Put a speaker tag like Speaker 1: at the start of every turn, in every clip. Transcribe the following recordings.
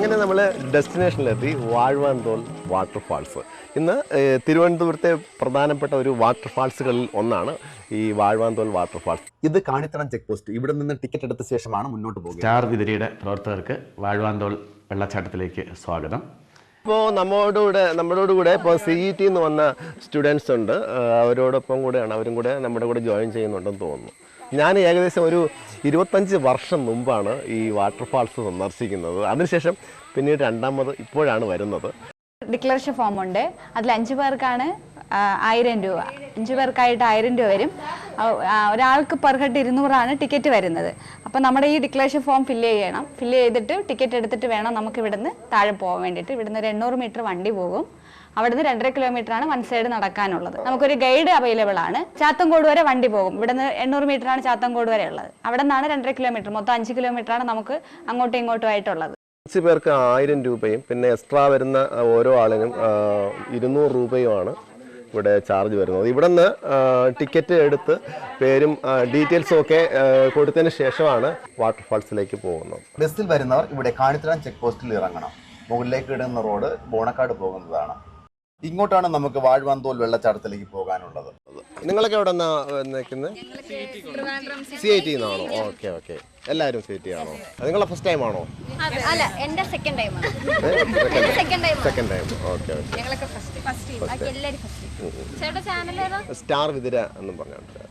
Speaker 1: അങ്ങനെ നമ്മൾ ഡെസ്റ്റിനേഷനിലെത്തി വാഴ്വാൻതോൽ വാട്ടർഫാൾസ്. ഇന്ന് തിരുവനന്തപുരത്തെ പ്രധാനപ്പെട്ട ഒരു വാട്ടർഫാൾസുകളിൽ ഒന്നാണ് ഈ വാഴ്വാൻതോൽ വാട്ടർഫാൾസ്. ഇത് കാണിത്തറം ചെക്ക് പോസ്റ്റ്. ഇവിടെ നിന്ന് ടിക്കറ്റ് എടുത്ത ശേഷമാണ് മുന്നോട്ട് പോകുന്നത്.
Speaker 2: സ്റ്റാർ വിതരിയുടെ പ്രവർത്തകർക്ക് വാഴ്വാൻതോൽ വെള്ളച്ചാട്ടത്തിലേക്ക് സ്വാഗതം.
Speaker 1: ഇപ്പോൾ നമ്മളോടുകൂടെ ഇപ്പോൾ CET നിന്ന് വന്ന സ്റ്റുഡൻസ് ഉണ്ട്. അവരോടൊപ്പം കൂടെയാണ്, അവരും കൂടെ നമ്മുടെ കൂടെ ജോയിൻ ചെയ്യുന്നുണ്ടെന്ന് തോന്നുന്നു. ഞാൻ ഏകദേശം ഒരു 25 വർഷം മുമ്പാണ് ഈ വാട്ടർഫാൾസ് സന്ദർശിക്കുന്നത്. അതിനുശേഷം പിന്നീട് രണ്ടാമത് ഇപ്പോഴാണ് വരുന്നത്.
Speaker 3: ഡിക്ലറേഷൻ ഫോം ഉണ്ട്. അതിൽ 5 പേർക്കാണ് 1000 രൂപ. 5 പേർക്കായിട്ട് 1000 രൂപ വരും. ഒരാൾക്ക് പെർ ഹെഡ് 200 ടിക്കറ്റ് വരുന്നത്. അപ്പോൾ നമ്മുടെ ഈ ഡിക്ലറേഷൻ ഫോം ഫില്ല് ചെയ്യണം. ഫില്ല് ചെയ്തിട്ട് ടിക്കറ്റ് എടുത്തിട്ട് വേണം നമുക്ക് ഇവിടുന്ന് താഴെ പോകാൻ വേണ്ടിയിട്ട്. ഇവിടുന്ന് ഒരു 800 മീറ്റർ വണ്ടി പോകും. അവിടുന്ന് 2.5 കിലോമീറ്ററാണ് വൺ സൈഡ് നടക്കാനുള്ളത്. നമുക്കൊരു ഗൈഡ് അവൈലബിൾ ആണ്. ചാത്തങ്കോട് വരെ വണ്ടി പോകും. ഇവിടുന്ന് 800 മീറ്ററാണ് ചാത്തങ്കോട് വരെ ഉള്ളത്. അവിടെ നിന്നാണ് 2.5 കിലോമീറ്റർ, മൊത്തം 5 കിലോമീറ്ററാണ് നമുക്ക് അങ്ങോട്ടും ഇങ്ങോട്ടും ആയിട്ടുള്ളത്.
Speaker 1: 5 പേർക്ക് 1000 രൂപയും പിന്നെ എക്സ്ട്രാ വരുന്ന ഓരോ ആളിനും 200 രൂപയുമാണ് ഇവിടെ ചാർജ് വരുന്നത്. ഇവിടെ നിന്ന് ടിക്കറ്റ് എടുത്ത് പേരും ഡീറ്റെയിൽസും ഒക്കെ കൊടുത്തതിന് ശേഷമാണ് വാട്ടർഫാൾസിലേക്ക് പോകുന്നത്.
Speaker 4: ബസ്സിൽ വരുന്നവർ ഇവിടെ കാണിത്തറം ചെക്ക് പോസ്റ്റിൽ ഇറങ്ങണം. മുകളിലേക്ക് ഇടുന്ന റോഡ് ബോണക്കാട് പോകുന്നതാണ്. ഇങ്ങോട്ടാണ് നമുക്ക് വാഴ്വാൻതോൽ വെള്ളച്ചാട്ടത്തിലേക്ക് പോകാനുള്ളത്.
Speaker 1: നിങ്ങളൊക്കെ എവിടെ നിൽക്കുന്നത്? CIT നിന്നാണോ? ഓക്കെ. എല്ലാവരും CIT ആണോ? നിങ്ങളെ ഫസ്റ്റ് ടൈം ആണോ?
Speaker 5: അല്ല, എന്റെ second time.
Speaker 1: Second time. Okay. Star Vithira എന്നും പറഞ്ഞിട്ടുണ്ട്.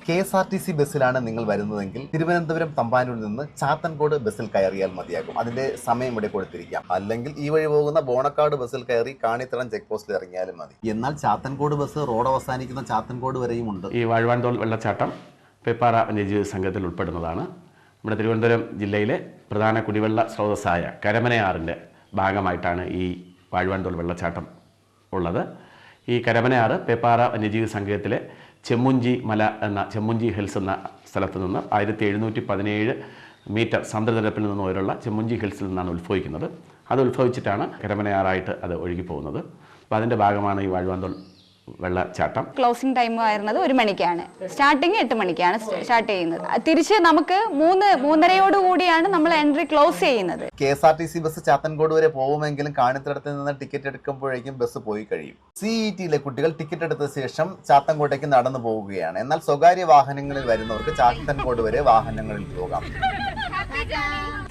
Speaker 4: KSRTC ബസ്സിലാണ് നിങ്ങൾ വരുന്നതെങ്കിൽ തിരുവനന്തപുരം തമ്പാനൂരിൽ നിന്ന് ചാത്തൻകോട് ബസ്സിൽ കയറിയാൽ മതിയാകും. അതിന്റെ സമയം ഇവിടെ കൊടുത്തിരിക്കാം. അല്ലെങ്കിൽ ഈ വഴി പോകുന്ന ബോണക്കാട് ബസ്സിൽ കയറി കാണിത്തറം ചെക്ക് പോസ്റ്റിൽ ഇറങ്ങിയാലും മതി. എന്നാൽ ചാത്തൻകോട് ബസ് റോഡ് അവസാനിക്കുന്ന ചാത്തൻകോട് വരെയും ഉണ്ട്.
Speaker 2: ഈ വാഴ്വാൻതോൽ വെള്ളച്ചാട്ടം പേപ്പാറ വന്യജീവി സംഘത്തിൽ ഉൾപ്പെടുന്നതാണ്. നമ്മുടെ തിരുവനന്തപുരം ജില്ലയിലെ പ്രധാന കുടിവെള്ള സ്രോതസ്സായ കരമനയാറിൻ്റെ ഭാഗമായിട്ടാണ് ഈ വാഴ്വാൻതോൽ വെള്ളച്ചാട്ടം ഉള്ളത്. ഈ കരമനയാറ് പേപ്പാറ വന്യജീവി സംഘത്തിലെ ചെമ്മുഞ്ചി മല എന്ന ചെമ്മുഞ്ചി ഹിൽസ് എന്ന സ്ഥലത്ത് നിന്ന് 1717 മീറ്റർ സമുദ്രനിരപ്പിൽ നിന്ന് ഉയരമുള്ള ചെമ്മുഞ്ചി ഹിൽസിൽ നിന്നാണ് ഉത്ഭവിക്കുന്നത്. അത് ഉത്ഭവിച്ചിട്ടാണ് കരമനയാറായിട്ട് അത് ഒഴുകി പോകുന്നത്. അപ്പോൾ അതിൻ്റെ ഭാഗമാണ് ഈ വാഴ്വാൻതോൽ വെള്ളച്ചാട്ടം.
Speaker 3: ക്ലോസിംഗ് ടൈം വരുന്നത് 1 മണിക്കാണ്. സ്റ്റാർട്ടിങ് 8 മണിക്കാണ് സ്റ്റാർട്ട് ചെയ്യുന്നത്. തിരിച്ച് നമുക്ക് 3:30 കൂടിയാണ് നമ്മൾ എൻട്രി ക്ലോസ് ചെയ്യുന്നത്.
Speaker 4: KSRTC ബസ് ചാത്തൻകോട് വരെ പോകുമെങ്കിലും കാണിത്തടത്തിൽ നിന്ന് ടിക്കറ്റ് എടുക്കുമ്പോഴേക്കും ബസ് പോയി കഴിയും. CETയിലെ കുട്ടികൾ ടിക്കറ്റ് എടുത്ത ശേഷം ചാത്തൻകോട്ടേക്ക് നടന്നു പോവുകയാണ്. എന്നാൽ സ്വകാര്യ വാഹനങ്ങളിൽ വരുന്നവർക്ക് ചാത്തൻകോട് വരെ വാഹനങ്ങളിൽ പോകാം.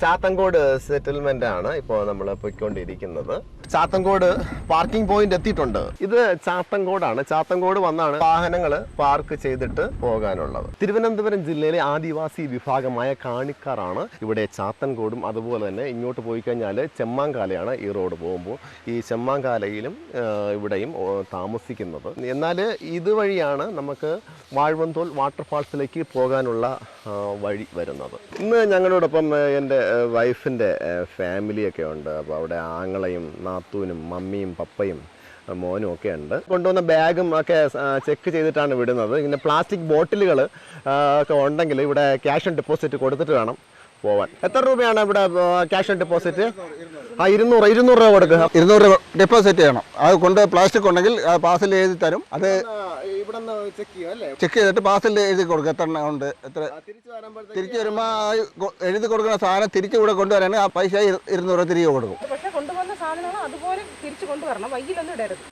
Speaker 1: ചാത്തൻകോട് സെറ്റിൽമെന്റ് ആണ് ഇപ്പോൾ നമ്മൾ പോയിക്കൊണ്ടിരിക്കുന്നത്. ചാത്തൻകോട് പാർക്കിംഗ് പോയിന്റ് എത്തിയിട്ടുണ്ട്. ഇത് ചാത്തൻകോടാണ്. ചാത്തൻകോട് വന്നാണ് വാഹനങ്ങൾ പാർക്ക് ചെയ്തിട്ട് പോകാനുള്ളത്. തിരുവനന്തപുരം ജില്ലയിലെ ആദിവാസി വിഭാഗമായ കാണിക്കാറാണ് ഇവിടെ ചാത്തൻകോടും. അതുപോലെ തന്നെ ഇങ്ങോട്ട് പോയി കഴിഞ്ഞാൽ ചെമ്മാങ്കാലയാണ് ഈ റോഡ് പോകുമ്പോൾ. ഈ ചെമ്മാങ്കാലയിലും ഇവിടെയും താമസിക്കുന്നത്. എന്നാൽ ഇതുവഴിയാണ് നമുക്ക് വാഴ്വാൻതോൽ വാട്ടർഫാൾസിലേക്ക് പോകാനുള്ള വഴി വരുന്നത്. ഇന്ന് ഞങ്ങളോടൊപ്പം എൻ്റെ വൈഫിൻ്റെ ഫാമിലിയൊക്കെ ഉണ്ട്. അപ്പോൾ അവിടെ ആങ്ങളയും നാത്തൂനും മമ്മിയും പപ്പയും മോനും ഒക്കെ ഉണ്ട്. കൊണ്ടുവന്ന ബാഗും ഒക്കെ ചെക്ക് ചെയ്തിട്ടാണ് വിടുന്നത്. ഇങ്ങനെ പ്ലാസ്റ്റിക് ബോട്ടിലുകൾ ഒക്കെ ഉണ്ടെങ്കിൽ ഇവിടെ ക്യാഷ് ഓൺ ഡെപ്പോസിറ്റ് കൊടുത്തിട്ട് വേണം പോവാൻ. എത്ര രൂപയാണ് ഇവിടെ ക്യാഷ് ഓൺ ഡെപ്പോസിറ്റ്? 200 രൂപ കൊടുക്കുക.
Speaker 6: 200 രൂപ ഡെപ്പോസിറ്റ് ചെയ്യണം. അത് കൊണ്ട് പ്ലാസ്റ്റിക് ഉണ്ടെങ്കിൽ പാസിൽ എഴുതി തരും. അത് ചെക്ക് ചെയ്തിട്ട് പാസിൽ എഴുതി കൊടുക്കും. എത്ര എണ്ണം ഉണ്ട്, എത്ര. തിരിച്ചു വരുമ്പോൾ എഴുതി കൊടുക്കുന്ന സാധനം തിരിച്ചു ഇവിടെ കൊണ്ടുവരാൻ ആ പൈസ 200 രൂപ തിരികെ കൊടുക്കും.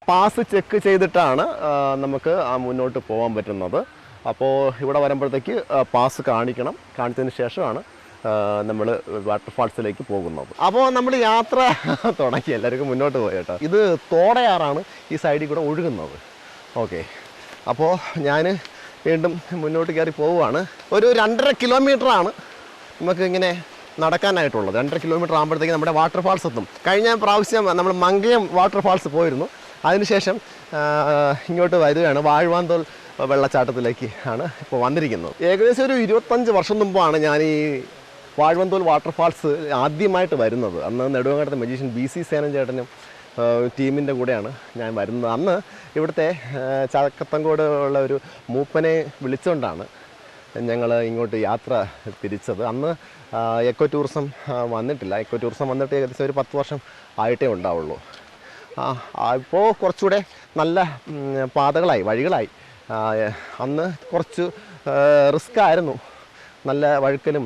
Speaker 1: പാസ് ചെക്ക് ചെയ്തിട്ടാണ് നമുക്ക് മുന്നോട്ട് പോകാൻ പറ്റുന്നത്. അപ്പോൾ ഇവിടെ വരുമ്പോഴത്തേക്ക് പാസ് കാണിക്കണം. കാണിച്ചതിന് ശേഷമാണ് നമ്മൾ വാട്ടർഫാൾസിലേക്ക് പോകുന്നത്. അപ്പോൾ നമ്മൾ യാത്ര തുടങ്ങി. എല്ലാവർക്കും മുന്നോട്ട് പോയി കേട്ടോ. ഇത് തോടയാറാണ് ഈ സൈഡിൽ കൂടെ ഒഴുകുന്നത്. ഓക്കെ, അപ്പോൾ ഞാൻ വീണ്ടും മുന്നോട്ട് കയറി പോവുകയാണ്. ഒരു 2.5 കിലോമീറ്ററാണ് നമുക്ക് ഇങ്ങനെ നടക്കാനായിട്ടുള്ളത്. 2.5 കിലോമീറ്റർ ആകുമ്പോഴത്തേക്ക് നമ്മുടെ വാട്ടർഫാൾസ് എത്തും. കഴിഞ്ഞ പ്രാവശ്യം നമ്മൾ മങ്കയം വാട്ടർഫാൾസ് പോയിരുന്നു. അതിനുശേഷം ഇങ്ങോട്ട് വരികയാണ്. വാഴ്വാൻതോൽ വെള്ളച്ചാട്ടത്തിലേക്ക് ആണ് ഇപ്പോൾ വന്നിരിക്കുന്നത്. ഏകദേശം ഒരു 25 വർഷം മുമ്പാണ് ഞാൻ ഈ വാഴ്വാൻതോൽ വാട്ടർഫാൾസ് ആദ്യമായിട്ട് വരുന്നത്. അന്ന് നെടുവങ്ങാടത്തെ മജീഷ്യൻ BC സേനൻ ചേട്ടനും ടീമിൻ്റെ കൂടെയാണ് ഞാൻ വരുന്നത്. അന്ന് ഇവിടുത്തെ ചാത്തൻകോട് ഉള്ള ഒരു മൂപ്പനെ വിളിച്ചുകൊണ്ടാണ് ഞങ്ങൾ ഇങ്ങോട്ട് യാത്ര തിരിച്ചത്. അന്ന് എക്കോ ടൂറിസം വന്നിട്ടില്ല. എക്കോ ടൂറിസം വന്നിട്ട് ഏകദേശം ഒരു 10 വർഷം ആയിട്ടേ ഉണ്ടാവുള്ളൂ. ഇപ്പോൾ കുറച്ചുകൂടെ നല്ല പാതകളായി, വഴികളായി. അന്ന് കുറച്ച് റിസ്ക് ആയിരുന്നു. നല്ല വഴുക്കലും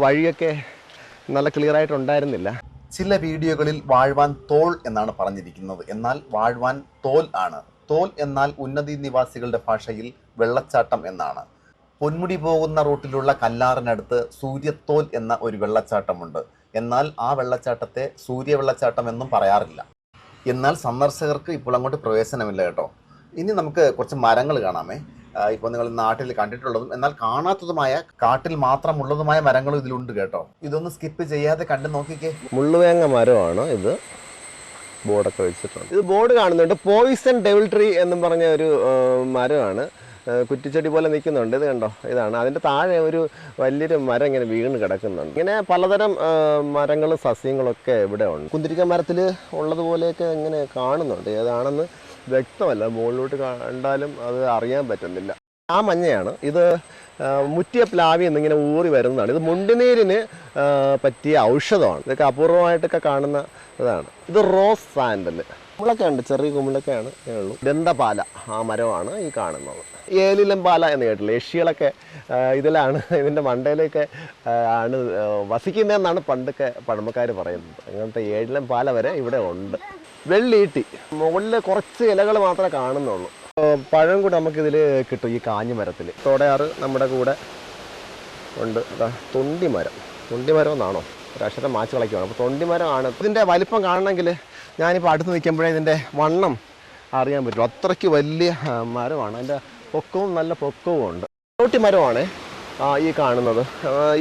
Speaker 1: വഴിയൊക്കെ നല്ല ക്ലിയർ ആയിട്ടുണ്ടായിരുന്നില്ല.
Speaker 4: ചില വീഡിയോകളിൽ വാഴ്വാൻ തോൾ എന്നാണ് പറഞ്ഞിരിക്കുന്നത്, എന്നാൽ വാഴ്വാൻ തോൽ ആണ്. തോൽ എന്നാൽ ഉന്നതി നിവാസികളുടെ ഭാഷയിൽ വെള്ളച്ചാട്ടം എന്നാണ്. പൊന്മുടി പോകുന്ന റൂട്ടിലുള്ള കല്ലാറിനടുത്ത് സൂര്യത്തോൽ എന്ന ഒരു വെള്ളച്ചാട്ടമുണ്ട്. എന്നാൽ ആ വെള്ളച്ചാട്ടത്തെ സൂര്യ വെള്ളച്ചാട്ടം എന്നും പറയാറില്ല. എന്നാൽ സന്ദർശകർക്ക് ഇപ്പോൾ അങ്ങോട്ട് പ്രവേശനമില്ല കേട്ടോ. ഇനി നമുക്ക് കുറച്ച് മരങ്ങൾ കാണാമേ. ഇപ്പോൾ നിങ്ങൾ നാട്ടിൽ കണ്ടിട്ടുള്ളതും എന്നാൽ കാണാത്തതുമായ, കാട്ടിൽ മാത്രമുള്ളതുമായ മരങ്ങളും ഇതിലുണ്ട് കേട്ടോ. ഇതൊന്ന് സ്കിപ്പ് ചെയ്യാതെ കണ്ടു നോക്കിക്കേ.
Speaker 1: മുള്ളുവേങ്ങ മരമാണ് ഇത്, ബോർഡൊക്കെ വെച്ചിട്ടുണ്ട്. ഇത് ബോർഡ് കാണുന്നുണ്ട്, പോയിസൺ ഡെവിൾ ട്രീ എന്നും പറഞ്ഞ ഒരു മരമാണ്. കുറ്റിച്ചെടി പോലെ നിൽക്കുന്നുണ്ട്. ഇത് കണ്ടോ, ഇതാണ്. അതിൻ്റെ താഴെ ഒരു വലിയൊരു മരം ഇങ്ങനെ വീണ് കിടക്കുന്നുണ്ട്. ഇങ്ങനെ പലതരം മരങ്ങളും സസ്യങ്ങളൊക്കെ ഇവിടെ ഉണ്ട്. കുന്തിരിക്ക മരത്തിൽ ഉള്ളതുപോലെയൊക്കെ ഇങ്ങനെ കാണുന്നുണ്ട്. ഏതാണെന്ന് വ്യക്തമല്ല, മുകളിലോട്ട് കണ്ടാലും അത് അറിയാൻ പറ്റുന്നില്ല. ആ മഞ്ഞയാണ് ഇത്. മുറ്റിയ പ്ലാവി എന്നിങ്ങനെ ഊറി വരുന്നതാണ്. ഇത് മുണ്ടിനീരിന് പറ്റിയ ഔഷധമാണ്. ഇതൊക്കെ അപൂർവമായിട്ടൊക്കെ കാണുന്ന ഇതാണ്. ഇത് റോസ് സാൻഡൽ. കുമ്പളൊക്കെ ഉണ്ട്, ചെറിയ കുമ്പളൊക്കെയാണ് ഉള്ളൂ. ദന്തപാല ആ മരമാണ് ഈ കാണുന്നത്. ഏലിലം പാല എന്ന് കേട്ടില്ല, യക്ഷികളൊക്കെ ഇതിലാണ്, ഇതിൻ്റെ മണ്ടയിലൊക്കെ ആണ് വസിക്കുന്നതെന്നാണ് പണ്ടൊക്കെ പഴമക്കാർ പറയുന്നത്. അങ്ങനത്തെ ഏഴിലം പാല വരെ ഇവിടെ ഉണ്ട്. വെള്ളീട്ടി, മുകളിൽ കുറച്ച് ഇലകൾ മാത്രമേ കാണുന്നുള്ളൂ. പഴം കൂടെ നമുക്കിതിൽ കിട്ടും ഈ കാഞ്ഞു മരത്തിൽ. തോടയാറ് നമ്മുടെ കൂടെ ഉണ്ട്. തൊണ്ടിമരം, തൊണ്ടിമരം എന്നാണോ ഒരക്ഷരം മാച്ച് കളിക്കുകയാണ്. അപ്പോൾ തൊണ്ടിമരമാണ്. ഇതിൻ്റെ വലിപ്പം കാണണമെങ്കിൽ ഞാനിപ്പോൾ അടുത്ത് നിൽക്കുമ്പോഴേ ഇതിൻ്റെ വണ്ണം അറിയാൻ പറ്റും. അത്രയ്ക്ക് വലിയ മരമാണ്. അതിൻ്റെ പൊക്കവും നല്ല പൊക്കവും ഉണ്ട്. തോട്ടി മരമാണ് ഈ കാണുന്നത്.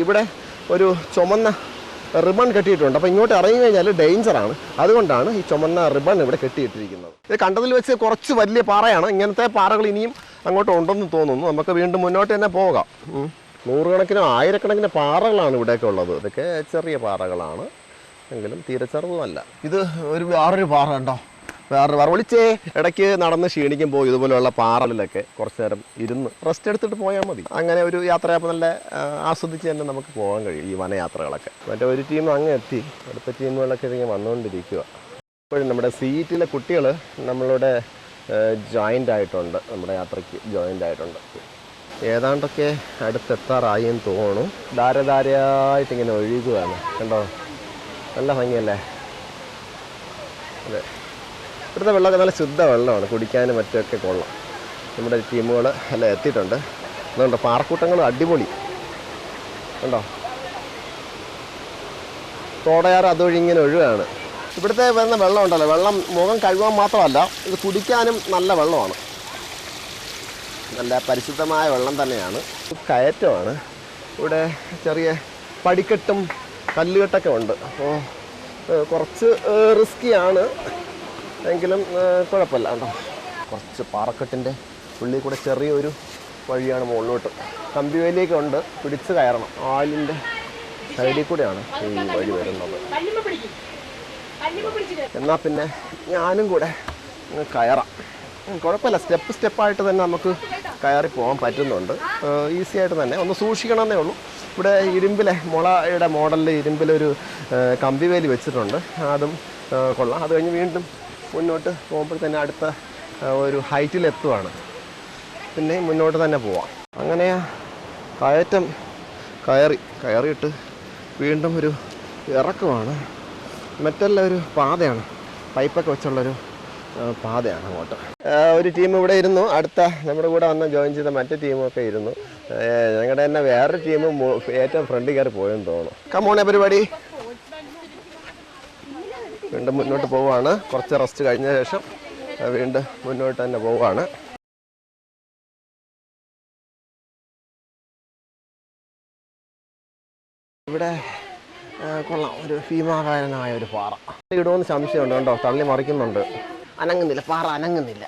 Speaker 1: ഇവിടെ ഒരു ചുമന്ന റിബൺ കെട്ടിയിട്ടുണ്ട്. അപ്പോൾ ഇങ്ങോട്ട് ഇറങ്ങി കഴിഞ്ഞാൽ ഡേഞ്ചറാണ്. അതുകൊണ്ടാണ് ഈ ചുമന്ന റിബൺ ഇവിടെ കെട്ടിയിട്ടിരിക്കുന്നത്. ഇത് കണ്ടതിൽ വെച്ച് കുറച്ച് വലിയ പാറയാണ്. ഇങ്ങനത്തെ പാറകൾ ഇനിയും അങ്ങോട്ട് ഉണ്ടെന്ന് തോന്നുന്നു. നമുക്ക് വീണ്ടും മുന്നോട്ട് തന്നെ പോകാം. നൂറുകണക്കിന് ആയിരക്കണക്കിന് പാറകളാണ് ഇവിടെയൊക്കെ ഉള്ളത്. ഇതൊക്കെ ചെറിയ പാറകളാണ്, എങ്കിലും തീരെ ചെറുതുമല്ല. ഇത് വേറൊരു പാറ ഉണ്ടോ, വേറൊരു പാറ. ഒളിച്ചേ ഇടയ്ക്ക് നടന്ന് ക്ഷീണിക്കുമ്പോൾ ഇതുപോലെയുള്ള പാറകളിലൊക്കെ കുറച്ച് നേരം ഇരുന്ന് റെസ്റ്റ് എടുത്തിട്ട് പോയാൽ മതി. അങ്ങനെ ഒരു യാത്രയപ്പോൾ നല്ല ആസ്വദിച്ച് തന്നെ നമുക്ക് പോകാൻ കഴിയും ഈ വനയാത്രകളൊക്കെ. മറ്റേ ഒരു ടീം അങ്ങ് എത്തി, അടുത്ത ടീമുകളൊക്കെ ഇങ്ങനെ വന്നുകൊണ്ടിരിക്കുക. ഇപ്പോഴും നമ്മുടെ സീറ്റിലെ കുട്ടികൾ നമ്മളുടെ ജോയിൻ്റ് ആയിട്ടുണ്ട്, നമ്മുടെ യാത്രയ്ക്ക് ജോയിൻ്റ് ആയിട്ടുണ്ട്. ഏതാണ്ടൊക്കെ അടുത്തെത്താറായി എന്ന് തോന്നുന്നു. ധാരധാരയായിട്ടിങ്ങനെ ഒഴുകുകയാണ്, കണ്ടോ, നല്ല ഭംഗിയല്ലേ. അതെ, ഇവിടുത്തെ വെള്ളമൊക്കെ നല്ല ശുദ്ധ വെള്ളമാണ്, കുടിക്കാനും മറ്റൊക്കെ കൊള്ളാം. നമ്മുടെ ടീമുകൾ എല്ലാം എത്തിയിട്ടുണ്ട്. അതുകൊണ്ട് പാറക്കൂട്ടങ്ങൾ അടിപൊളി കണ്ടോ. തോടയാറ് അതുവഴി ഇങ്ങനെ ഒഴുകാണ്. ഇവിടുത്തെ വരുന്ന വെള്ളം ഉണ്ടല്ലോ, വെള്ളം മുഖം കഴുകാൻ മാത്രമല്ല, ഇത് കുടിക്കാനും നല്ല വെള്ളമാണ്. നല്ല പരിശുദ്ധമായ വെള്ളം തന്നെയാണ്. കയറ്റമാണ്. ഇവിടെ ചെറിയ പടിക്കെട്ടും കല്ലുകെട്ടൊക്കെ ഉണ്ട്. അപ്പോൾ കുറച്ച് റിസ്ക്കിയാണ്, എങ്കിലും കുഴപ്പമില്ല കേട്ടോ. കുറച്ച് പാറക്കെട്ടിൻ്റെ ഉള്ളിൽ കൂടെ ചെറിയൊരു വഴിയാണ് മുകളിലോട്ട്. കമ്പിവേലിയൊക്കെ ഉണ്ട്, പിടിച്ച് കയറണം. ആലിൻ്റെ സൈഡിൽ കൂടെയാണ് ഈ വഴി വരുന്നത്. എന്നാൽ പിന്നെ ഞാനും കൂടെ കയറാം. കുഴപ്പമില്ല, സ്റ്റെപ്പായിട്ട് തന്നെ നമുക്ക് കയറി പോകാൻ പറ്റുന്നുണ്ട്. ഈസി ആയിട്ട് തന്നെ. ഒന്ന് സൂക്ഷിക്കണമെന്നേ ഉള്ളൂ. ഇവിടെ ഇരുമ്പിലെ മുളയുടെ മോഡലിൽ ഇരുമ്പിലൊരു കമ്പിവേലി വെച്ചിട്ടുണ്ട്, അതും കൊള്ളാം. അത് കഴിഞ്ഞ് വീണ്ടും മുന്നോട്ട് പോകുമ്പോഴത്തന്നെ അടുത്ത ഒരു ഹൈറ്റിലെത്തുവാണ്. പിന്നെ മുന്നോട്ട് തന്നെ പോവാം. അങ്ങനെ കയറ്റം കയറിയിട്ട് വീണ്ടും ഒരു ഇറക്കമാണ്. മറ്റെല്ലാം ഒരു പാതയാണ്, പൈപ്പൊക്കെ വെച്ചുള്ളൊരു പാതയാണ് അങ്ങോട്ട്. ഒരു ടീം ഇവിടെ ഇരുന്നു, അടുത്ത നമ്മുടെ കൂടെ വന്ന് ജോയിൻ ചെയ്ത മറ്റു ടീമൊക്കെ ഇരുന്നു. ഞങ്ങളുടെ തന്നെ വേറൊരു ടീം ഏറ്റവും ഫ്രണ്ടിൽ കയറി പോയെന്ന് തോന്നുന്നു. കമോണേ പരിപാടി. വീണ്ടും മുന്നോട്ട് പോവുകയാണ്. കുറച്ച് റെസ്റ്റ് കഴിഞ്ഞ ശേഷം വീണ്ടും മുന്നോട്ട് തന്നെ പോവുകയാണ്. ഇവിടെ കൊള്ളാം, ഒരു ഭീമാകാരനായ ഒരു പാറ. ഇടുമെന്ന് സംശയമുണ്ട് കേട്ടോ, തള്ളി മറിക്കുന്നുണ്ട്. അനങ്ങുന്നില്ല, പാറ അനങ്ങുന്നില്ല.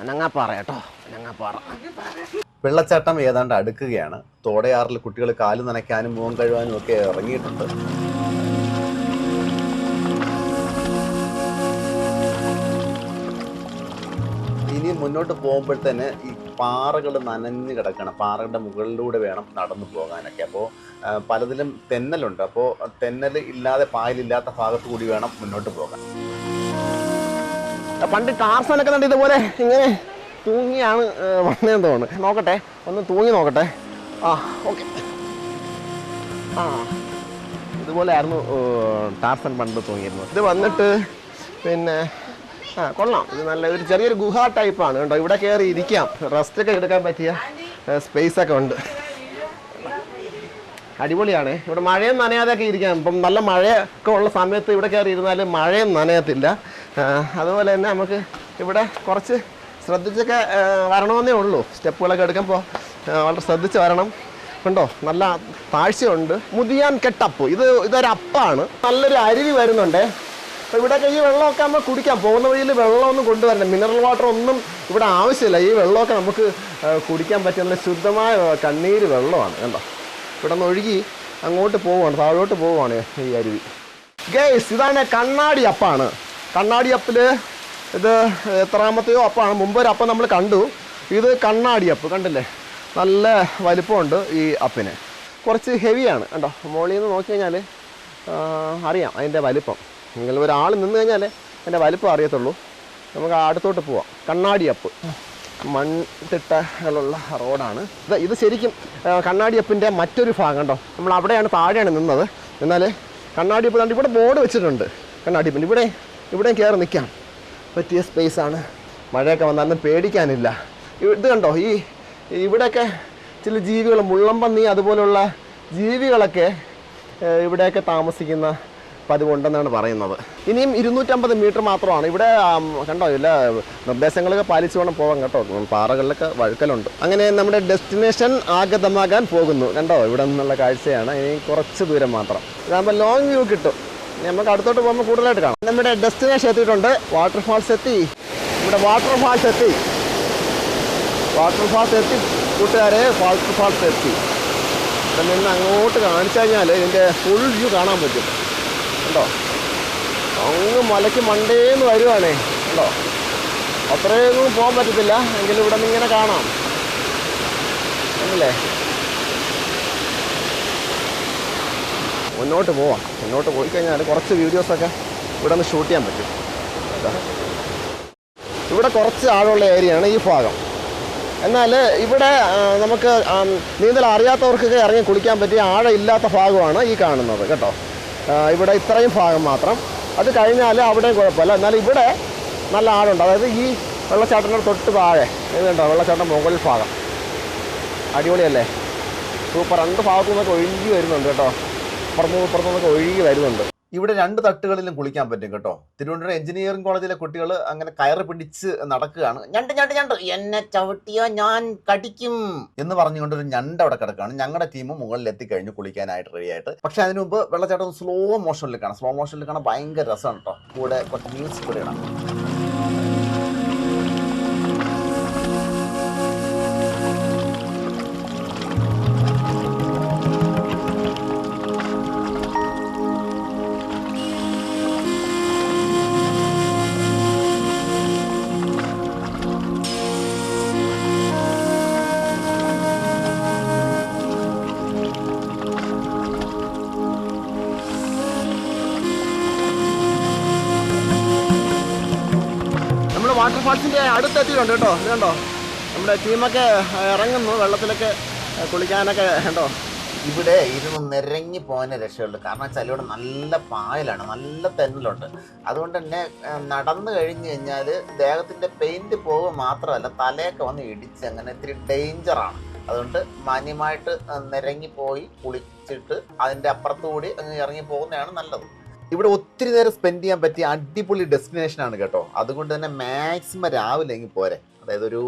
Speaker 1: അനങ്ങാപ്പാറ കേട്ടോ, അനങ്ങാപ്പാറ.
Speaker 4: വെള്ളച്ചാട്ടം ഏതാണ്ട് അടുക്കുകയാണ്. തോടയാറിൽ കുട്ടികൾ കാല് നനയ്ക്കാനും മുഖം കഴുകാനും ഒക്കെ ഇറങ്ങിയിട്ടുണ്ട്. ഇനി മുന്നോട്ട് പോകുമ്പോഴത്തേന് ഈ പാറകൾ നനഞ്ഞ് കിടക്കണം. പാറകളുടെ മുകളിലൂടെ വേണം നടന്നു പോകാനൊക്കെ. അപ്പോൾ പലതിലും തെന്നലുണ്ട്. അപ്പോൾ തെന്നൽ ഇല്ലാതെ, പായലില്ലാത്ത ഭാഗത്തു കൂടി വേണം മുന്നോട്ട് പോകാൻ.
Speaker 1: പണ്ട് ടാർസനൊക്കെ കണ്ട് ഇതുപോലെ ഇങ്ങനെ തൂങ്ങിയാണ് വന്നതെന്ന് തോന്നുന്നു. നോക്കട്ടെ, ഒന്ന് തൂങ്ങി നോക്കട്ടെ. ആ ഓക്കെ. ആ ഇതുപോലെ ആയിരുന്നു ടാർസൻ പണ്ട് തൂങ്ങിയിരുന്നത്. ഇത് വന്നിട്ട് പിന്നെ കൊള്ളാം. ഇത് നല്ല ഒരു ചെറിയൊരു ഗുഹ ടൈപ്പാണ് കേട്ടോ. ഇവിടെ കയറി ഇരിക്കാം, റെസ്റ്റൊക്കെ എടുക്കാൻ പറ്റിയ സ്പേസൊക്കെ ഉണ്ട്. അടിപൊളിയാണ്. ഇവിടെ മഴയും നനയാതെയൊക്കെ ഇരിക്കാം. ഇപ്പം നല്ല മഴയൊക്കെ ഉള്ള സമയത്ത് ഇവിടെ കയറി ഇരുന്നാൽ മഴയും നനയത്തില്ല. അതുപോലെ തന്നെ നമുക്ക് ഇവിടെ കുറച്ച് ശ്രദ്ധിച്ചൊക്കെ വരണമെന്നേ ഉള്ളൂ. സ്റ്റെപ്പുകളൊക്കെ എടുക്കുമ്പോൾ വളരെ ശ്രദ്ധിച്ച് വരണം. ഉണ്ടോ, നല്ല താഴ്ചയുണ്ട്. മുതിയാൻ കെട്ടപ്പ്, ഇതൊരു അപ്പാണ്. നല്ലൊരു അരുവി വരുന്നുണ്ട്. അപ്പോൾ ഇവിടെയൊക്കെ ഈ വെള്ളമൊക്കെ നമ്മൾ കുടിക്കാം. പോകുന്ന വഴിയിൽ വെള്ളമൊന്നും കൊണ്ടുവരണം. മിനറൽ വാട്ടർ ഒന്നും ഇവിടെ ആവശ്യമില്ല. ഈ വെള്ളമൊക്കെ നമുക്ക് കുടിക്കാൻ പറ്റിയ നല്ല ശുദ്ധമായ കണ്ണീര് വെള്ളമാണ്. കണ്ടോ, ഇവിടെ നിന്ന് ഒഴുകി അങ്ങോട്ട് പോവുകയാണ്, താഴോട്ട് പോവുകയാണ് ഈ അരുവി. ഗൈസ്, ഇതാണ് കണ്ണാടി അപ്പാണ്. കണ്ണാടി അപ്പിൽ ഇത് എത്രാമത്തെയോ അപ്പാണ്. മുമ്പൊരു അപ്പം നമ്മൾ കണ്ടു. ഇത് കണ്ണാടി അപ്പ് കണ്ടില്ലേ, നല്ല വലിപ്പമുണ്ട് ഈ അപ്പിന്. കുറച്ച് ഹെവിയാണ് കണ്ടോ. മുകളിൽ നിന്ന് നോക്കി കഴിഞ്ഞാൽ അറിയാം അതിൻ്റെ വലിപ്പം. നിങ്ങൾ ഒരാൾ നിന്ന് കഴിഞ്ഞാൽ അതിൻ്റെ വലിപ്പം അറിയത്തുള്ളൂ. നമുക്ക് അടുത്തോട്ട് പോവാം. കണ്ണാടി അപ്പ് മൺതിട്ടകളുള്ള റോഡാണ് ഇത്. ശരിക്കും കണ്ണാടിയപ്പിൻ്റെ മറ്റൊരു ഭാഗം കണ്ടോ. നമ്മൾ അവിടെയാണ്, താഴെയാണ് നിന്നത്. എന്നാൽ കണ്ണാടിയപ്പ് കണ്ട് ഇവിടെ ബോർഡ് വെച്ചിട്ടുണ്ട്. കണ്ണാടിയപ്പിൻ്റെ ഇവിടെയും കയറി നിൽക്കാം പറ്റിയ സ്പേസാണ്. മഴയൊക്കെ വന്നാലും പേടിക്കാനില്ല. ഇത് കണ്ടോ, ഇവിടെയൊക്കെ ചില ജീവികൾ, മുള്ളംപന്നി അതുപോലുള്ള ജീവികളൊക്കെ ഇവിടെയൊക്കെ താമസിക്കുന്ന പതിവുണ്ടെന്നാണ് പറയുന്നത്. ഇനിയും 250 മീറ്റർ മാത്രമാണ് ഇവിടെ. കണ്ടോ, ഇല്ല നിർദ്ദേശങ്ങളൊക്കെ പാലിച്ചു വേണം പോകാൻ കേട്ടോ. പാറകളിലൊക്കെ വഴുക്കലുണ്ട്. അങ്ങനെ നമ്മുടെ ഡെസ്റ്റിനേഷൻ ആഗതമാകാൻ പോകുന്നു. കണ്ടോ, ഇവിടെ നിന്നുള്ള കാഴ്ചയാണ്. ഇനി കുറച്ച് ദൂരം മാത്രം. ഇതാകുമ്പോൾ ലോങ് വ്യൂ കിട്ടും. നമുക്ക് അടുത്തോട്ട് പോകുമ്പോൾ കൂടുതലായിട്ട് കാണാം. നമ്മുടെ ഡെസ്റ്റിനേഷൻ എത്തിയിട്ടുണ്ട്. വാട്ടർഫാൾസ് എത്തി. ഇവിടെ വാട്ടർഫാൾസ് എത്തി കൂട്ടുകാരെ. വാട്ടർഫാൾസ് എത്തി. ഇവിടെ നിന്ന് അങ്ങോട്ട് കാണിച്ചു കഴിഞ്ഞാൽ ഇതിൻ്റെ ഫുൾ വ്യൂ കാണാൻ പറ്റും. കണ്ടോ, അങ്ങ് മലയ്ക്ക് മണ്ടേന്ന് വരുവാണേ. കണ്ടോ, അത്രയൊന്നും പോകാൻ പറ്റത്തില്ല, എങ്കിലും ഇവിടെ നിന്ന് ഇങ്ങനെ കാണാം. അല്ലേ, മുന്നോട്ട് പോവാം. മുന്നോട്ട് പോയി കഴിഞ്ഞാൽ കുറച്ച് വീഡിയോസൊക്കെ ഇവിടെ നിന്ന് ഷൂട്ട് ചെയ്യാൻ പറ്റും. ഇവിടെ കുറച്ച് ആഴമുള്ള ഏരിയയാണ് ഈ ഭാഗം. എന്നാൽ ഇവിടെ നമുക്ക് നീന്തൽ അറിയാത്തവർക്കൊക്കെ ഇറങ്ങി കുളിക്കാൻ പറ്റിയ ആഴമില്ലാത്ത ഭാഗമാണ് ഈ കാണുന്നത് കേട്ടോ. ഇവിടെ ഇത്രയും ഭാഗം മാത്രം. അത് കഴിഞ്ഞാൽ അവിടെയും കുഴപ്പമില്ല. എന്നാൽ ഇവിടെ നല്ല ആഴമുണ്ട്. അതായത് ഈ വെള്ളച്ചാട്ടത്തിൻ്റെ തൊട്ട് താഴെ ഇതുണ്ടോ, വെള്ളച്ചാട്ടം മുകളിൽ ഭാഗം. അടിപൊളിയല്ലേ, സൂപ്പർ. 2 ഭാഗത്തു നിന്നൊക്കെ ഒഴുകി വരുന്നുണ്ട് കേട്ടോ. പുറത്തുനിന്നൊക്കെ ഒഴുകി വരുന്നുണ്ട്.
Speaker 4: ഇവിടെ 2 തട്ടുകളിലും കുളിക്കാൻ പറ്റും കേട്ടോ. തിരുവനന്തപുരം എഞ്ചിനീയറിംഗ് കോളേജിലെ കുട്ടികൾ അങ്ങനെ കയറ് പിടിച്ച് നടക്കുകയാണ്. ഞണ്ട് എന്നെ ചവിട്ടിയോ ഞാൻ കടിക്കും എന്ന് പറഞ്ഞുകൊണ്ടൊരു ഞണ്ട് അവിടെ കിടക്കുകയാണ്. ഞങ്ങളുടെ ടീം മുകളിൽ എത്തിക്കഴിഞ്ഞു കുളിക്കാനായിട്ട് റെഡിയായിട്ട്. പക്ഷെ അതിനു മുമ്പ് വെള്ളച്ചാട്ടം സ്ലോ മോഷനിൽ കാണാം. ഭയങ്കര രസമാണ് കേട്ടോ. കൂടെ കുറച്ച് മ്യൂസിക് കൂടെ ഇടാം.
Speaker 1: വാട്ടർഫാൾസിൻ്റെ അടുത്തെത്തിയിട്ടുണ്ട് കേട്ടോ. ഇത് കണ്ടോ, നമ്മുടെ ടീമൊക്കെ ഇറങ്ങുന്നു വെള്ളത്തിലൊക്കെ കുളിക്കാനൊക്കെ. കണ്ടോ,
Speaker 4: ഇവിടെ ഇരുന്ന് നിരങ്ങി പോകാൻ രക്ഷയുള്ളൂ. കാരണം വെച്ചാൽ ഇവിടെ നല്ല പായലാണ്, നല്ല തെന്നലുണ്ട്. അതുകൊണ്ട് തന്നെ നടന്നു കഴിഞ്ഞ് കഴിഞ്ഞാൽ ദേഹത്തിൻ്റെ പെയിൻറ്റ് പോകുക മാത്രമല്ല, തലയൊക്കെ വന്ന് ഇടിച്ച് അങ്ങനെ ഇത്തിരി ഡേഞ്ചറാണ്. അതുകൊണ്ട് മാന്യമായിട്ട് നിരങ്ങിപ്പോയി കുളിച്ചിട്ട് അതിൻ്റെ അപ്പുറത്തുകൂടി അങ്ങ് ഇറങ്ങി പോകുന്നതാണ് നല്ലത്. ഇവിടെ ഒത്തിരി നേരം സ്പെൻഡ് ചെയ്യാൻ പറ്റിയ അടിപൊളി ഡെസ്റ്റിനേഷനാണ് കേട്ടോ. അതുകൊണ്ട് തന്നെ മാക്സിമം രാവിലെ എങ്കിൽ പോരെ. അതായത് ഒരു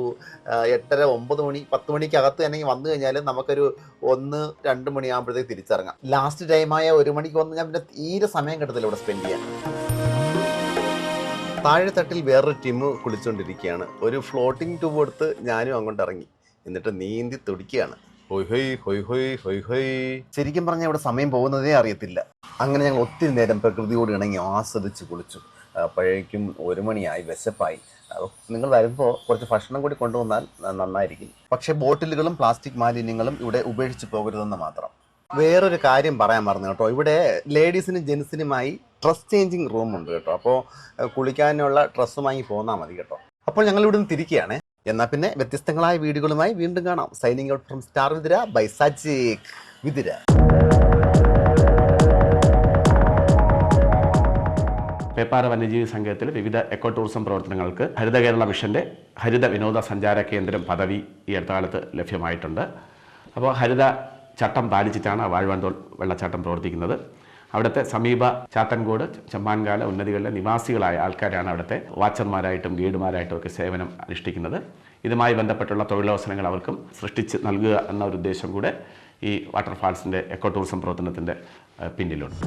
Speaker 4: 8:30, 9 മണി, 10 മണിക്കകത്ത് തന്നെ വന്നു കഴിഞ്ഞാൽ നമുക്കൊരു 1-2 മണിയാകുമ്പോഴത്തേക്ക് തിരിച്ചിറങ്ങാം. ലാസ്റ്റ് ടൈമായ 1 മണിക്ക് വന്ന് ഞാൻ പിന്നെ തീരെ സമയം കിട്ടത്തില്ല ഇവിടെ സ്പെൻഡ് ചെയ്യാൻ. താഴെത്തട്ടിൽ വേറൊരു ടീം കുളിച്ചുകൊണ്ടിരിക്കുകയാണ്. ഒരു ഫ്ലോട്ടിംഗ് ട്യൂബ് എടുത്ത് ഞാനും അങ്ങോട്ട് ഇറങ്ങി. എന്നിട്ട് നീന്തി തുടിക്കുകയാണ്. ഹൊയ് ഹൊയ് ഹൊയ് ഹൊയ് ഹൊയ് ഹൊയ്. ശരിക്കും പറഞ്ഞാൽ ഇവിടെ സമയം പോകുന്നതേ അറിയത്തില്ല. അങ്ങനെ ഞങ്ങൾ ഒത്തിരി നേരം പ്രകൃതിയോട് ഇണങ്ങി ആസ്വദിച്ച് കുളിച്ചു. അപ്പോഴേക്കും 1 മണിയായി, വിശപ്പായി. നിങ്ങൾ വരുമ്പോൾ കുറച്ച് ഭക്ഷണം കൂടി കൊണ്ടുവന്നാൽ നന്നായിരിക്കും. പക്ഷേ ബോട്ടിലുകളും പ്ലാസ്റ്റിക് മാലിന്യങ്ങളും ഇവിടെ ഉപേക്ഷിച്ച് പോകരുതെന്ന് മാത്രം. വേറൊരു കാര്യം പറയാൻ മറന്നു കേട്ടോ. ഇവിടെ ലേഡീസിനും ജെൻസിനുമായി ഡ്രസ് ചേഞ്ചിങ് റൂമുണ്ട് കേട്ടോ. അപ്പോൾ കുളിക്കാനുള്ള ഡ്രസ്സ് വാങ്ങി പോന്നാൽ മതി കേട്ടോ. അപ്പോൾ ഞങ്ങൾ ഇവിടെ നിന്ന് തിരിക്കുകയാണ്. എന്നാൽ പിന്നെ വ്യത്യസ്തങ്ങളായ വീഡിയോകളുമായി വീണ്ടും കാണാം. Signing out from star Vithira by Sajik Vithira.
Speaker 2: Peppara വന്യജീവി സംഘത്തിൽ വിവിധ എക്കോ ടൂറിസം പ്രവർത്തനങ്ങൾക്ക് ഹരിത കേരള മിഷൻ്റെ ഹരിത വിനോദസഞ്ചാര കേന്ദ്രം പദവി ഈ അടുത്ത കാലത്ത് ലഭ്യമായിട്ടുണ്ട്. അപ്പോൾ ഹരിത ചട്ടം പാലിച്ചിട്ടാണ് വാഴ്വാൻതോൾ വെള്ളച്ചാട്ടം പ്രവർത്തിക്കുന്നത്. അവിടുത്തെ സമീപ ചാത്തൻകോട്, ചെമ്മാൻകാല ഉന്നതികളിലെ നിവാസികളായ ആൾക്കാരാണ് അവിടുത്തെ വാച്ചർമാരായിട്ടും ഗൈഡുമാരായിട്ടും ഒക്കെ സേവനം അനുഷ്ഠിക്കുന്നത്. ഇതുമായി ബന്ധപ്പെട്ടുള്ള തൊഴിലവസരങ്ങൾ അവർക്കും സൃഷ്ടിച്ച് നൽകുക എന്ന ഒരു ഉദ്ദേശം കൂടെ ഈ വാട്ടർഫാൾസിൻ്റെ എക്കോ ടൂറിസം പ്രവർത്തനത്തിൻ്റെ പിന്നിലുണ്ട്.